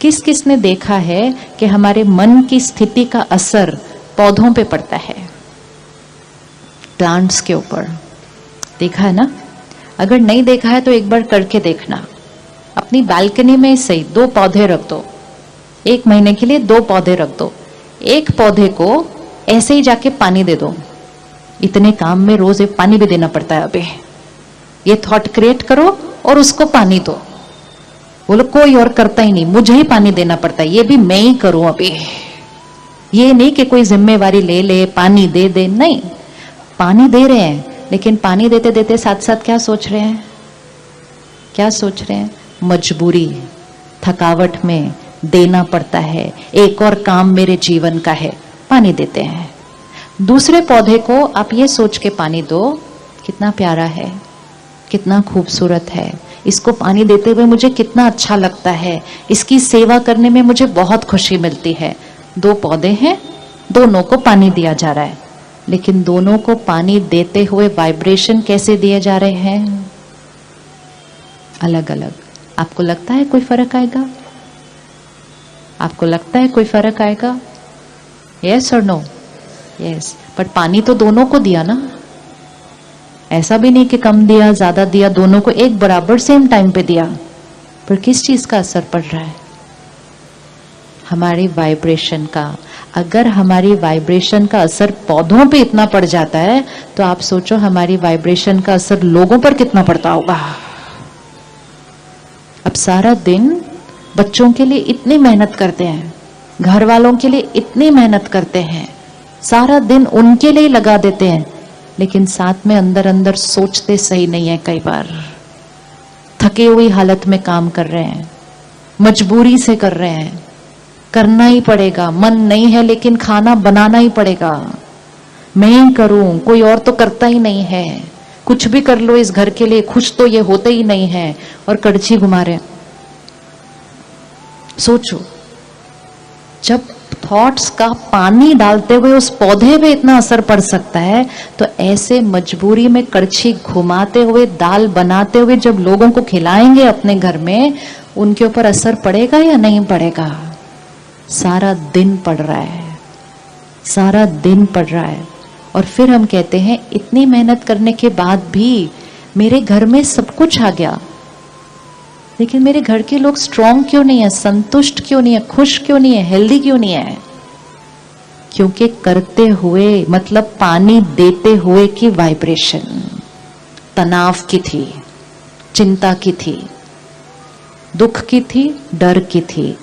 किस किस ने देखा है कि हमारे मन की स्थिति का असर पौधों पे पड़ता है, प्लांट्स के ऊपर? देखा है ना? अगर नहीं देखा है तो एक बार करके देखना। अपनी बालकनी में सही 2 पौधे रख दो, 1 महीने के लिए 2 पौधे रख दो। एक पौधे को ऐसे ही जाके पानी दे दो। इतने काम में रोज एक पानी भी देना पड़ता है। अबे ये थॉट क्रिएट करो और उसको पानी दो। बोलो कोई और करता ही नहीं, मुझे ही पानी देना पड़ता है, ये भी मैं ही करूं। अबे ये नहीं कि कोई जिम्मेवारी ले ले, पानी दे दे, नहीं, पानी दे रहे हैं, लेकिन पानी देते देते साथ साथ क्या सोच रहे हैं? क्या सोच रहे हैं? मजबूरी, थकावट में देना पड़ता है, एक और काम मेरे जीवन का है, पानी देते हैं। दूसरे पौधे को आप ये सोच के पानी दो, कितना प्यारा है, कितना खूबसूरत है, इसको पानी देते हुए मुझे कितना अच्छा लगता है, इसकी सेवा करने में मुझे बहुत खुशी मिलती है। 2 पौधे हैं, दोनों को पानी दिया जा रहा है, लेकिन दोनों को पानी देते हुए वाइब्रेशन कैसे दिए जा रहे हैं? अलग अलग। आपको लगता है कोई फर्क आएगा? आपको लगता है कोई फर्क आएगा? यस और नो? यस। बट पानी तो दोनों को दिया ना, ऐसा भी नहीं कि कम दिया ज्यादा दिया, दोनों को एक बराबर सेम टाइम पे दिया। पर किस चीज का असर पड़ रहा है? हमारी वाइब्रेशन का। अगर हमारी वाइब्रेशन का असर पौधों पे इतना पड़ जाता है तो आप सोचो हमारी वाइब्रेशन का असर लोगों पर कितना पड़ता होगा। अब सारा दिन बच्चों के लिए इतनी मेहनत करते हैं, घर वालों के लिए इतनी मेहनत करते हैं, सारा दिन उनके लिए लगा देते हैं, लेकिन साथ में अंदर अंदर सोचते सही नहीं है। कई बार थके हुई हालत में काम कर रहे हैं, मजबूरी से कर रहे हैं, करना ही पड़ेगा, मन नहीं है लेकिन खाना बनाना ही पड़ेगा, मैं ही करूं, कोई और तो करता ही नहीं है, कुछ भी कर लो इस घर के लिए, खुश तो ये होते ही नहीं है, और कड़छी घुमा रहे। सोचो, जब थॉट्स का पानी डालते हुए उस पौधे पे इतना असर पड़ सकता है, तो ऐसे मजबूरी में कड़छी घुमाते हुए, दाल बनाते हुए जब लोगों को खिलाएंगे अपने घर में, उनके ऊपर असर पड़ेगा या नहीं पड़ेगा? सारा दिन पड़ रहा है, सारा दिन पड़ रहा है। और फिर हम कहते हैं इतनी मेहनत करने के बाद भी मेरे घर में सब कुछ आ गया, लेकिन मेरे घर के लोग स्ट्रांग क्यों नहीं है, संतुष्ट क्यों नहीं है, खुश क्यों नहीं है, हेल्दी क्यों नहीं है? क्योंकि करते हुए मतलब पानी देते हुए की वाइब्रेशन तनाव की थी, चिंता की थी, दुख की थी, डर की थी।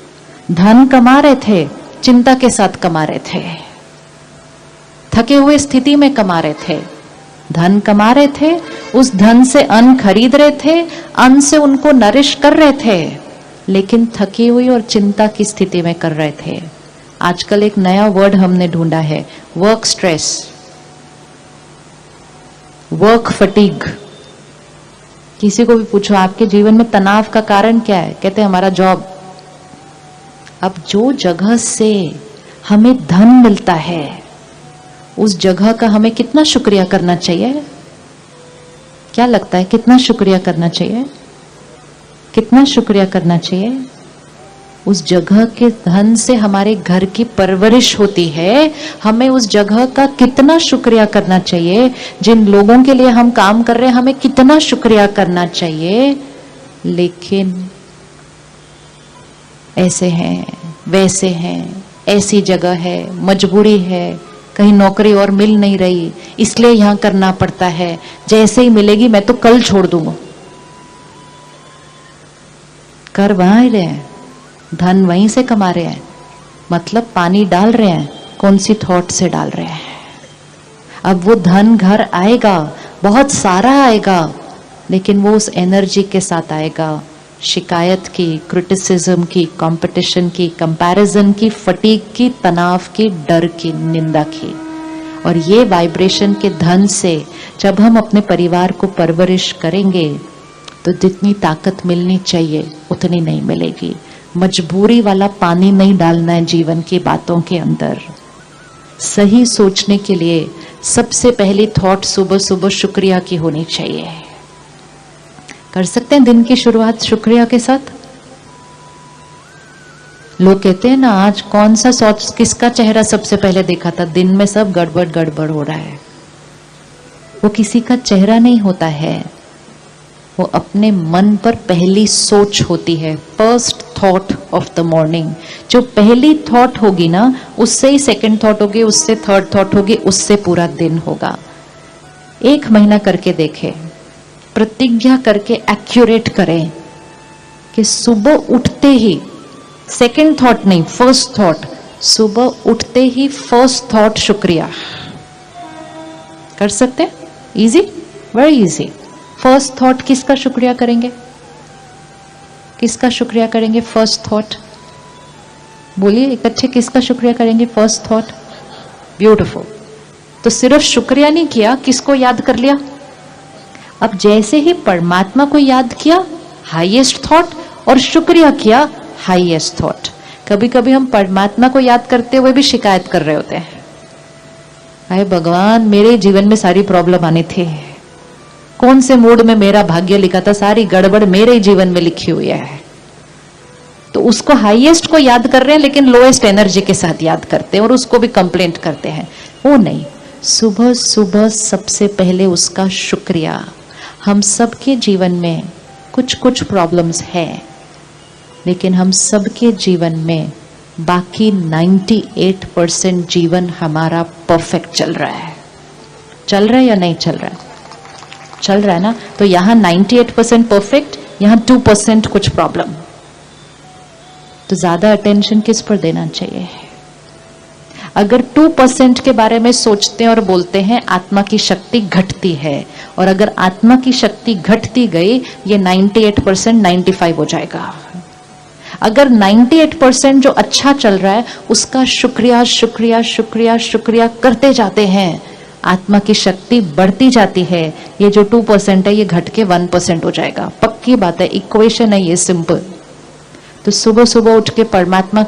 धन कमा रहे थे, चिंता के साथ कमा रहे थे, थके हुए स्थिति में कमा रहे थे, धन कमा रहे थे, उस धन से अन्न खरीद रहे थे, अन्न से उनको नरिश कर रहे थे, लेकिन थकी हुई और चिंता की स्थिति में कर रहे थे। आजकल एक नया वर्ड हमने ढूंढा है, वर्क स्ट्रेस, वर्क फटीग। किसी को भी पूछो आपके जीवन में तनाव का कारण क्या है, कहते हैं हमारा जॉब। अब जो जगह से हमें धन मिलता है, उस जगह का हमें कितना शुक्रिया करना चाहिए? क्या लगता है कितना शुक्रिया करना चाहिए? कितना शुक्रिया करना चाहिए? उस जगह के धन से हमारे घर की परवरिश होती है, हमें उस जगह का कितना शुक्रिया करना चाहिए? जिन लोगों के लिए हम काम कर रहे हैं, हमें कितना शुक्रिया करना चाहिए? लेकिन ऐसे हैं, वैसे हैं, ऐसी जगह है, मजबूरी है, कहीं नौकरी और मिल नहीं रही, इसलिए यहां करना पड़ता है, जैसे ही मिलेगी मैं तो कल छोड़ दूंगा। कर वहां ही रहे हैं, धन वहीं से कमा रहे हैं, मतलब पानी डाल रहे हैं, कौन सी थॉट से डाल रहे हैं। अब वो धन घर आएगा, बहुत सारा आएगा, लेकिन वो उस एनर्जी के साथ आएगा, शिकायत की, क्रिटिसिज्म की, कंपटीशन की, कंपैरिजन की, फटीग की, तनाव की, डर की, निंदा की। और ये वाइब्रेशन के धन से जब हम अपने परिवार को परवरिश करेंगे तो जितनी ताकत मिलनी चाहिए उतनी नहीं मिलेगी। मजबूरी वाला पानी नहीं डालना है जीवन की बातों के अंदर। सही सोचने के लिए सबसे पहली थॉट सुबह सुबह शुक्रिया की होनी चाहिए। कर सकते हैं दिन की शुरुआत शुक्रिया के साथ? लोग कहते हैं ना, आज कौन सा सोच, किसका चेहरा सबसे पहले देखा था? दिन में सब गड़बड़ गड़बड़ हो रहा है। वो किसी का चेहरा नहीं होता है, वो अपने मन पर पहली सोच होती है, first thought of the morning. जो पहली थॉट होगी ना, उससे ही सेकंड थॉट होगी, उससे थर्ड थॉट होगी, उससे पूरा दिन होगा। 1 महीना करके देखें, प्रतिज्ञा करके एक्यूरेट करें कि सुबह उठते ही, सेकंड थॉट नहीं, फर्स्ट थॉट, सुबह उठते ही फर्स्ट थॉट शुक्रिया। कर सकते हैं? Easy, very easy. First thought किसका शुक्रिया करेंगे? किसका शुक्रिया करेंगे? फर्स्ट थॉट बोलिए एक अच्छे, किसका शुक्रिया करेंगे? First thought. ब्यूटिफुल। तो सिर्फ शुक्रिया नहीं किया, किसको याद कर लिया? अब जैसे ही परमात्मा को याद किया, हाईएस्ट थॉट, और शुक्रिया किया, हाईएस्ट थॉट। कभी कभी हम परमात्मा को याद करते हुए भी शिकायत कर रहे होते हैं, हाय भगवान, मेरे जीवन में सारी प्रॉब्लम आनी थी, कौन से मूड में मेरा भाग्य लिखा था, सारी गड़बड़ मेरे जीवन में लिखी हुई है। तो उसको हाईएस्ट को याद कर रहे हैं, लेकिन लोएस्ट एनर्जी के साथ याद करते हैं और उसको भी कंप्लेंट करते हैं। वो नहीं, सुबह सुबह सबसे पहले उसका शुक्रिया। हम सबके जीवन में कुछ कुछ प्रॉब्लम्स हैं, लेकिन हम सबके जीवन में बाकी 98% जीवन हमारा परफेक्ट चल रहा है। चल रहा है या नहीं चल रहा है? चल रहा है ना। तो यहां 98% परफेक्ट, यहां 2% कुछ प्रॉब्लम। तो ज्यादा अटेंशन किस पर देना चाहिए? अगर 2% के बारे में सोचते हैं और बोलते हैं आत्मा की शक्ति घटती है, और अगर आत्मा की शक्ति घटती गई, ये 98% 95 हो जाएगा। अगर 98% जो अच्छा चल रहा है उसका शुक्रिया शुक्रिया शुक्रिया शुक्रिया करते जाते हैं, आत्मा की शक्ति बढ़ती जाती है। ये जो 2% है ये घट के 1% हो जाएगा। पक्की बात है, इक्वेशन है ये, सिंपल। तो सुबह सुबह उठ के परमात्मा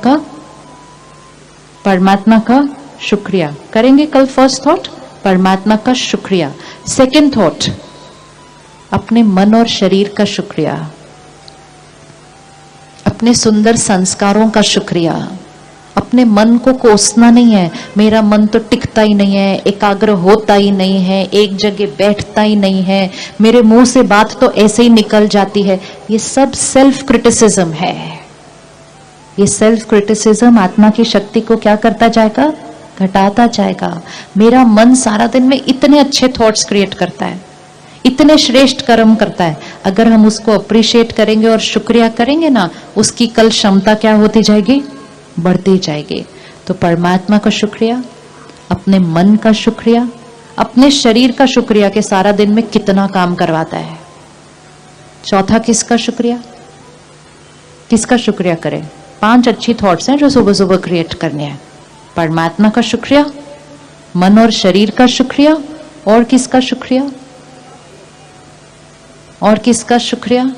का शुक्रिया करेंगे। कल फर्स्ट थॉट परमात्मा का शुक्रिया, सेकंड थॉट अपने मन और शरीर का शुक्रिया, अपने सुंदर संस्कारों का शुक्रिया। अपने मन को कोसना नहीं है, मेरा मन तो टिकता ही नहीं है, एकाग्र होता ही नहीं है, एक जगह बैठता ही नहीं है, मेरे मुंह से बात तो ऐसे ही निकल जाती है। ये सब सेल्फ क्रिटिसिज्म है। ये सेल्फ क्रिटिसिज्म आत्मा की शक्ति को क्या करता जाएगा? घटाता जाएगा। मेरा मन सारा दिन में इतने अच्छे थॉट्स क्रिएट करता है, इतने श्रेष्ठ कर्म करता है, अगर हम उसको अप्रिशिएट करेंगे और शुक्रिया करेंगे ना, उसकी कल क्षमता क्या होती जाएगी? बढ़ती जाएगी। तो परमात्मा का शुक्रिया, अपने मन का शुक्रिया, अपने शरीर का शुक्रिया कि सारा दिन में कितना काम करवाता है। चौथा किसका शुक्रिया? किसका शुक्रिया करें? 5 अच्छी थॉट्स हैं जो सुबह सुबह क्रिएट करने हैं। परमात्मा का शुक्रिया, मन और शरीर का शुक्रिया, और किसका शुक्रिया? और किसका शुक्रिया?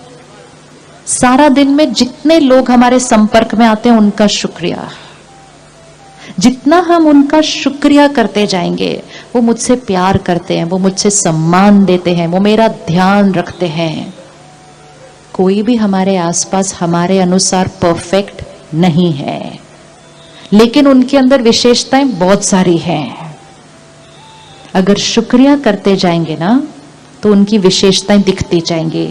सारा दिन में जितने लोग हमारे संपर्क में आते हैं उनका शुक्रिया। जितना हम उनका शुक्रिया करते जाएंगे, वो मुझसे प्यार करते हैं, वो मुझसे सम्मान देते हैं, वो मेरा ध्यान रखते हैं। कोई भी हमारे आसपास हमारे अनुसार परफेक्ट नहीं है, लेकिन उनके अंदर विशेषताएं बहुत सारी हैं। अगर शुक्रिया करते जाएंगे ना, तो उनकी विशेषताएं दिखती जाएंगी।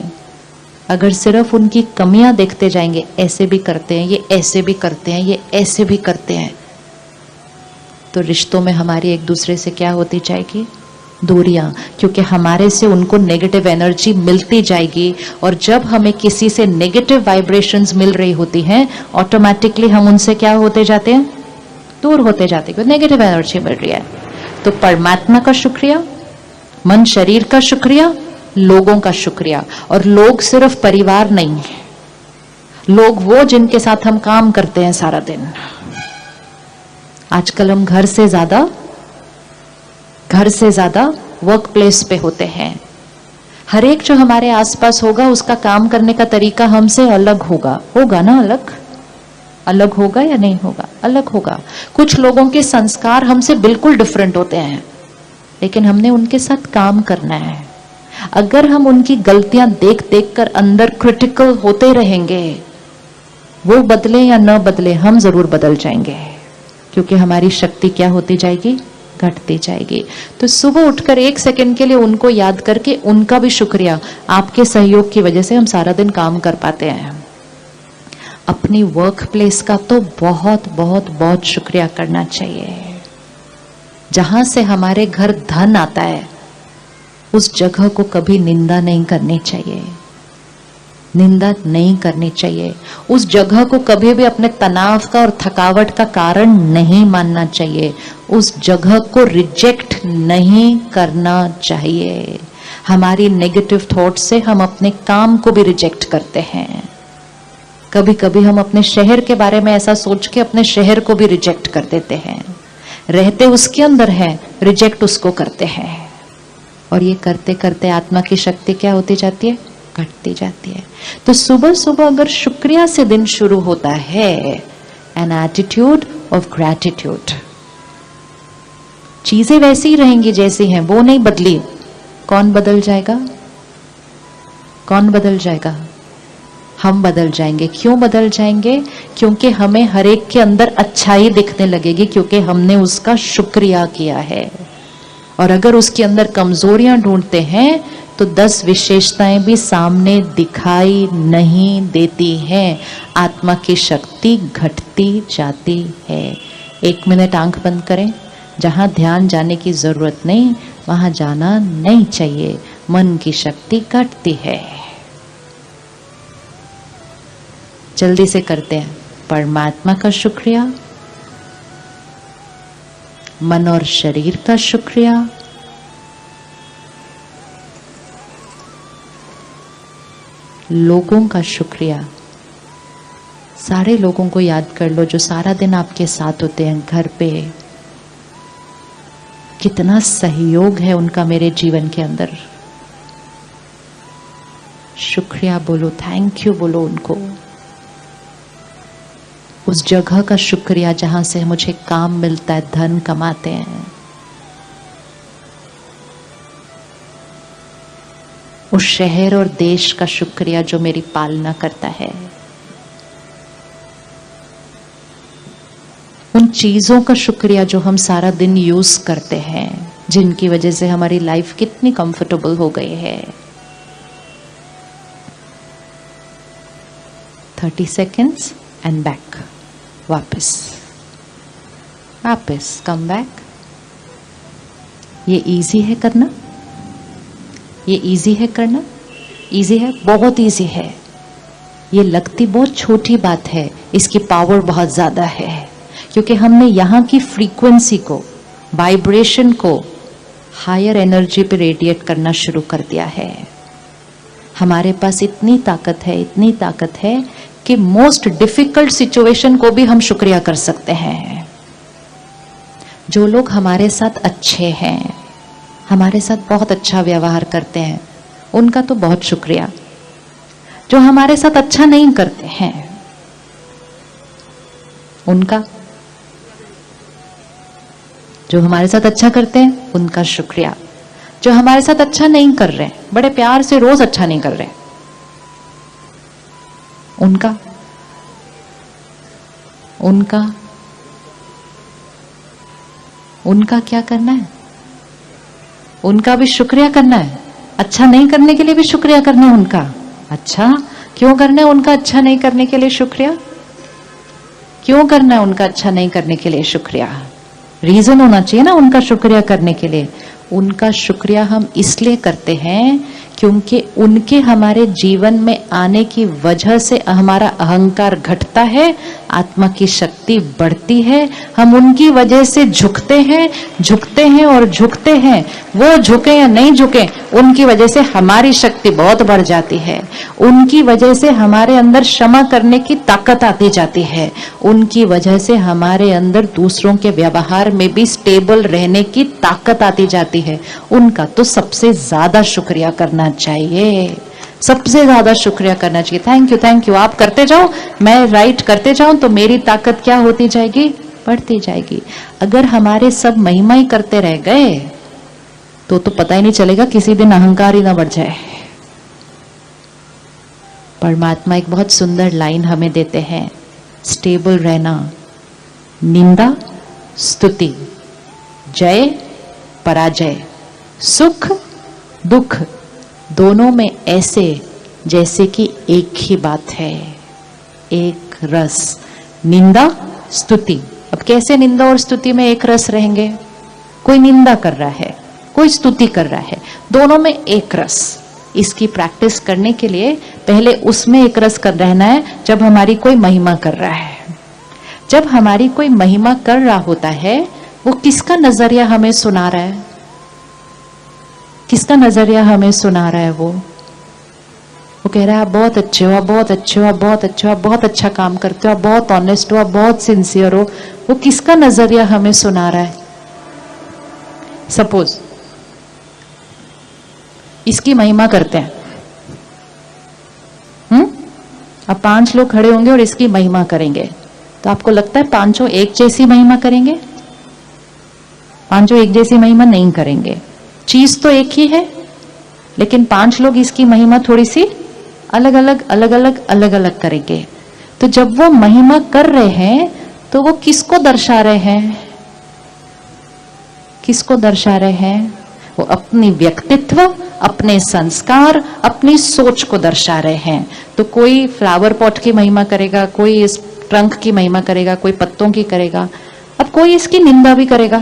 अगर सिर्फ उनकी कमियां देखते जाएंगे, ऐसे भी करते हैं, ये ऐसे भी करते हैं, ये ऐसे भी करते हैं, तो रिश्तों में हमारी एक दूसरे से क्या होती जाएगी? दूरियां। क्योंकि हमारे से उनको नेगेटिव एनर्जी मिलती जाएगी, और जब हमें किसी से नेगेटिव वाइब्रेशंस मिल रही होती हैं, ऑटोमेटिकली हम उनसे क्या होते जाते हैं? दूर होते जाते हैं, नेगेटिव एनर्जी मिल रही है। तो परमात्मा का शुक्रिया, मन शरीर का शुक्रिया, लोगों का शुक्रिया। और लोग सिर्फ परिवार नहीं है, लोग वो जिनके साथ हम काम करते हैं सारा दिन। आजकल हम घर से ज्यादा वर्क प्लेस पे होते हैं। हर एक जो हमारे आसपास होगा उसका काम करने का तरीका हमसे अलग होगा ना? अलग होगा या नहीं होगा? अलग होगा। कुछ लोगों के संस्कार हमसे बिल्कुल डिफरेंट होते हैं, लेकिन हमने उनके साथ काम करना है। अगर हम उनकी गलतियां देख देख कर अंदर क्रिटिकल होते रहेंगे, वो बदले या न बदले, हम जरूर बदल जाएंगे, क्योंकि हमारी शक्ति क्या होती जाएगी, घटती जाएगी। तो सुबह उठकर 1 सेकंड के लिए उनको याद करके उनका भी शुक्रिया, आपके सहयोग की वजह से हम सारा दिन काम कर पाते हैं। अपनी वर्क प्लेस का तो बहुत बहुत बहुत शुक्रिया करना चाहिए। जहां से हमारे घर धन आता है, उस जगह को कभी निंदा नहीं करनी चाहिए, निंदा नहीं करनी चाहिए। उस जगह को कभी भी अपने तनाव का और थकावट का कारण नहीं मानना चाहिए। उस जगह को रिजेक्ट नहीं करना चाहिए। हमारी नेगेटिव थॉट से हम अपने काम को भी रिजेक्ट करते हैं। कभी कभी हम अपने शहर के बारे में ऐसा सोच के अपने शहर को भी रिजेक्ट कर देते हैं। रहते उसके अंदर है, रिजेक्ट उसको करते हैं। और ये करते करते आत्मा की शक्ति क्या होती जाती है, घटती जाती है। तो सुबह सुबह अगर शुक्रिया से दिन शुरू होता है, एन एटीट्यूड ऑफ ग्रैटिट्यूड, चीजें वैसी ही रहेंगी जैसी हैं, वो नहीं बदली। कौन बदल जाएगा, कौन बदल जाएगा, हम बदल जाएंगे। क्यों बदल जाएंगे, क्योंकि हमें हर एक के अंदर अच्छाई दिखने लगेगी, क्योंकि हमने उसका शुक्रिया किया है। और अगर उसके अंदर कमजोरियां ढूंढते हैं तो 10 विशेषताएं भी सामने दिखाई नहीं देती हैं। आत्मा की शक्ति घटती जाती है। 1 मिनट आंख बंद करें। जहां ध्यान जाने की जरूरत नहीं, वहां जाना नहीं चाहिए। मन की शक्ति घटती है। जल्दी से करते हैं। परमात्मा का शुक्रिया, मन और शरीर का शुक्रिया, लोगों का शुक्रिया। सारे लोगों को याद कर लो जो सारा दिन आपके साथ होते हैं घर पे। कितना सहयोग है उनका मेरे जीवन के अंदर। शुक्रिया बोलो, थैंक यू बोलो उनको। उस जगह का शुक्रिया जहां से मुझे काम मिलता है, धन कमाते हैं। उस शहर और देश का शुक्रिया जो मेरी पालना करता है। उन चीजों का शुक्रिया जो हम सारा दिन यूज करते हैं, जिनकी वजह से हमारी लाइफ कितनी कंफर्टेबल हो गई है। 30 seconds एंड बैक। वापस कम बैक। ये इजी है करना, ये इजी है करना, इजी है, बहुत इजी है। ये लगती बहुत छोटी बात है, इसकी पावर बहुत ज्यादा है, क्योंकि हमने यहाँ की फ्रीक्वेंसी को, वाइब्रेशन को हायर एनर्जी पे रेडिएट करना शुरू कर दिया है। हमारे पास इतनी ताकत है, इतनी ताकत है कि मोस्ट डिफिकल्ट सिचुएशन को भी हम शुक्रिया कर सकते हैं। जो लोग हमारे साथ अच्छे हैं, हमारे साथ बहुत अच्छा व्यवहार करते हैं, उनका तो बहुत शुक्रिया। जो हमारे साथ अच्छा नहीं करते हैं, उनका, जो हमारे साथ अच्छा करते हैं उनका शुक्रिया। जो हमारे साथ अच्छा नहीं कर रहे, बड़े प्यार से रोज अच्छा नहीं कर रहे, उनका उनका उनका क्या करना है, उनका भी शुक्रिया करना है। अच्छा नहीं करने के लिए भी शुक्रिया करना है उनका। अच्छा क्यों करना है उनका अच्छा नहीं करने के लिए शुक्रिया? क्यों करना है उनका अच्छा नहीं करने के लिए शुक्रिया? रीजन होना चाहिए ना उनका शुक्रिया करने के लिए। उनका शुक्रिया हम इसलिए करते हैं क्योंकि उनके हमारे जीवन में आने की वजह से हमारा अहंकार घटता है, आत्मा की शक्ति बढ़ती है। हम उनकी वजह से झुकते हैं, झुकते हैं और झुकते हैं। वो झुके या नहीं झुके, उनकी वजह से हमारी शक्ति बहुत बढ़ जाती है। उनकी वजह से हमारे अंदर क्षमा करने की ताकत आती जाती है। उनकी वजह से हमारे अंदर दूसरों के व्यवहार में भी स्टेबल रहने की ताकत आती जाती है। उनका तो सबसे ज्यादा शुक्रिया करना चाहिए, सबसे ज्यादा शुक्रिया करना चाहिए। थैंक यू आप करते जाओ, मैं राइट करते जाऊं तो मेरी ताकत क्या होती जाएगी, बढ़ती जाएगी। अगर हमारे सब महिमा ही करते रह गए तो पता ही नहीं चलेगा, किसी दिन अहंकार ही ना बढ़ जाए। परमात्मा एक बहुत सुंदर लाइन हमें देते हैं, स्टेबल रहना, निंदा स्तुति, जय पराजय, सुख दुख, दोनों में ऐसे जैसे कि एक ही बात है, एक रस। निंदा स्तुति, अब कैसे निंदा और स्तुति में एक रस रहेंगे? कोई निंदा कर रहा है, कोई स्तुति कर रहा है, दोनों में एक रस। इसकी प्रैक्टिस करने के लिए पहले उसमें एक रस कर रहना है जब हमारी कोई महिमा कर रहा है। जब हमारी कोई महिमा कर रहा होता है, वो किसका नजरिया हमें सुना रहा है? किसका नजरिया हमें सुना रहा है? वो कह रहा है आप बहुत अच्छे हो, आप बहुत अच्छे हो, आप बहुत अच्छे हो, आप बहुत अच्छा काम करते हो, आप बहुत ऑनेस्ट हो, आप बहुत सिंसियर हो। वो किसका नजरिया हमें सुना रहा है? सपोज इसकी महिमा करते हैं, अब 5 लोग खड़े होंगे और इसकी महिमा करेंगे, तो आपको लगता है पांचों एक जैसी महिमा करेंगे? पांचों एक जैसी महिमा नहीं करेंगे। चीज तो एक ही है, लेकिन 5 लोग इसकी महिमा थोड़ी सी अलग अलग करेंगे। तो जब वो महिमा कर रहे हैं तो वो किसको दर्शा रहे हैं? किसको दर्शा रहे हैं? वो अपनी व्यक्तित्व, अपने संस्कार, अपनी सोच को दर्शा रहे हैं। तो कोई फ्लावर पॉट की महिमा करेगा, कोई इस ट्रंक की महिमा करेगा, कोई पत्तों की करेगा, अब कोई इसकी निंदा भी करेगा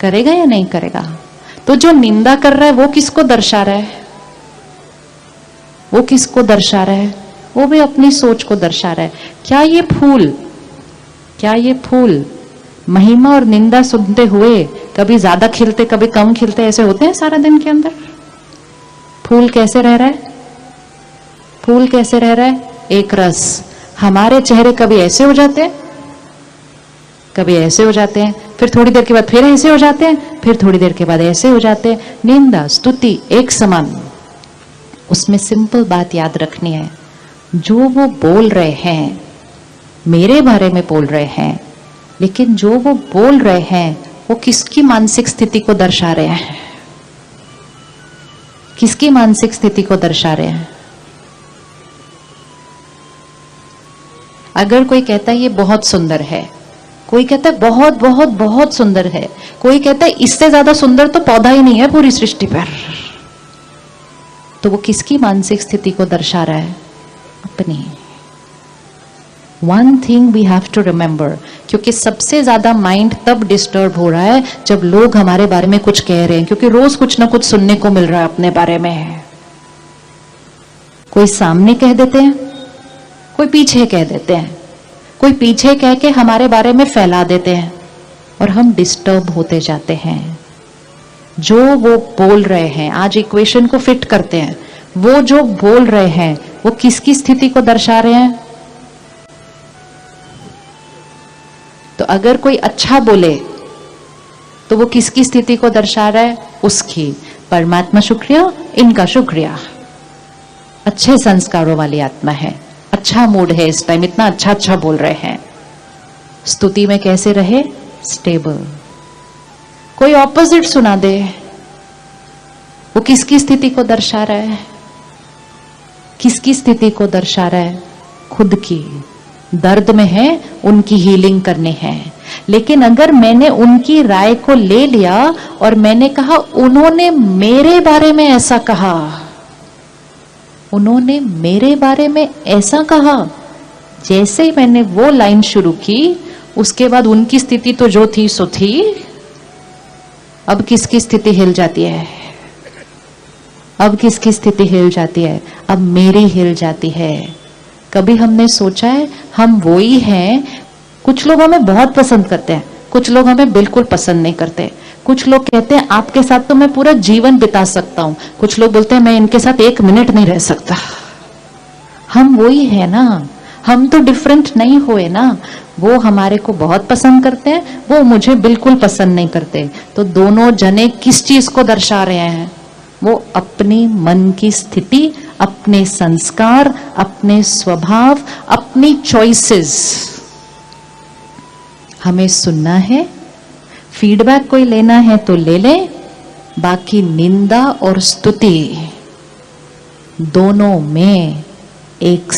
या नहीं करेगा? तो जो निंदा कर रहा है वो किसको दर्शा रहा है? वो किसको दर्शा रहा है? वो भी अपनी सोच को दर्शा रहा है। क्या ये फूल महिमा और निंदा सुनते हुए कभी ज्यादा खिलते कभी कम खिलते ऐसे होते हैं सारा दिन के अंदर? फूल कैसे रह रहा है? फूल कैसे रह रहा है? एक रस। हमारे चेहरे कभी ऐसे हो जाते हैं, कभी ऐसे हो जाते हैं, फिर थोड़ी देर के बाद फिर ऐसे हो जाते हैं, फिर थोड़ी देर के बाद ऐसे हो जाते हैं। निंदा स्तुति एक समान। उसमें सिंपल बात याद रखनी है, जो वो बोल रहे हैं मेरे बारे में बोल रहे हैं, लेकिन जो वो बोल रहे हैं वो किसकी मानसिक स्थिति को दर्शा रहे हैं? किसकी मानसिक स्थिति को दर्शा रहे हैं? अगर कोई कहता है ये बहुत सुंदर है, कोई कहता है बहुत बहुत बहुत सुंदर है, कोई कहता है इससे ज्यादा सुंदर तो पौधा ही नहीं है पूरी सृष्टि पर, तो वो किसकी मानसिक स्थिति को दर्शा रहा है? अपनी। One thing we have to remember, क्योंकि सबसे ज्यादा माइंड तब डिस्टर्ब हो रहा है जब लोग हमारे बारे में कुछ कह रहे हैं, क्योंकि रोज कुछ ना कुछ सुनने को मिल रहा है अपने बारे में। कोई सामने कह देते हैं, कोई पीछे कह देते हैं, कोई पीछे कह के हमारे बारे में फैला देते हैं और हम डिस्टर्ब होते जाते हैं। जो वो बोल रहे हैं, आज इक्वेशन को फिट करते हैं, वो जो बोल रहे हैं वो किसकी स्थिति को दर्शा रहे हैं? तो अगर कोई अच्छा बोले तो वो किसकी स्थिति को दर्शा रहा है? उसकी। परमात्मा शुक्रिया, इनका शुक्रिया, अच्छे संस्कारों वाली आत्मा है, अच्छा मूड है इस टाइम, इतना अच्छा अच्छा बोल रहे हैं। स्तुति में कैसे रहे? स्टेबल। कोई ऑपोजिट सुना दे, वो किसकी स्थिति को दर्शा रहा है? किसकी स्थिति को दर्शा रहा है? खुद की। दर्द में है, उनकी हीलिंग करनी है। लेकिन अगर मैंने उनकी राय को ले लिया और मैंने कहा उन्होंने मेरे बारे में ऐसा कहा, उन्होंने मेरे बारे में ऐसा कहा, जैसे ही मैंने वो लाइन शुरू की उसके बाद उनकी स्थिति तो जो थी सो थी। अब किसकी स्थिति हिल जाती है? अब किसकी स्थिति हिल जाती है? अब मेरी हिल जाती है। कभी हमने सोचा है हम वो ही हैं? कुछ लोग हमें बहुत पसंद करते हैं, कुछ लोग हमें बिल्कुल पसंद नहीं करते। कुछ लोग कहते हैं आपके साथ तो मैं पूरा जीवन बिता सकता हूं, कुछ लोग बोलते हैं मैं इनके साथ 1 मिनट नहीं रह सकता। हम वो ही है ना, हम तो डिफरेंट नहीं हुए ना। वो हमारे को बहुत पसंद करते हैं, वो मुझे बिल्कुल पसंद नहीं करते। तो दोनों जने किस चीज को दर्शा रहे हैं? वो अपनी मन की स्थिति, अपने संस्कार, अपने स्वभाव, अपनी चॉइसेस। हमें सुनना है, फीडबैक कोई लेना है तो ले ले, बाकी निंदा और स्तुति दोनों में एक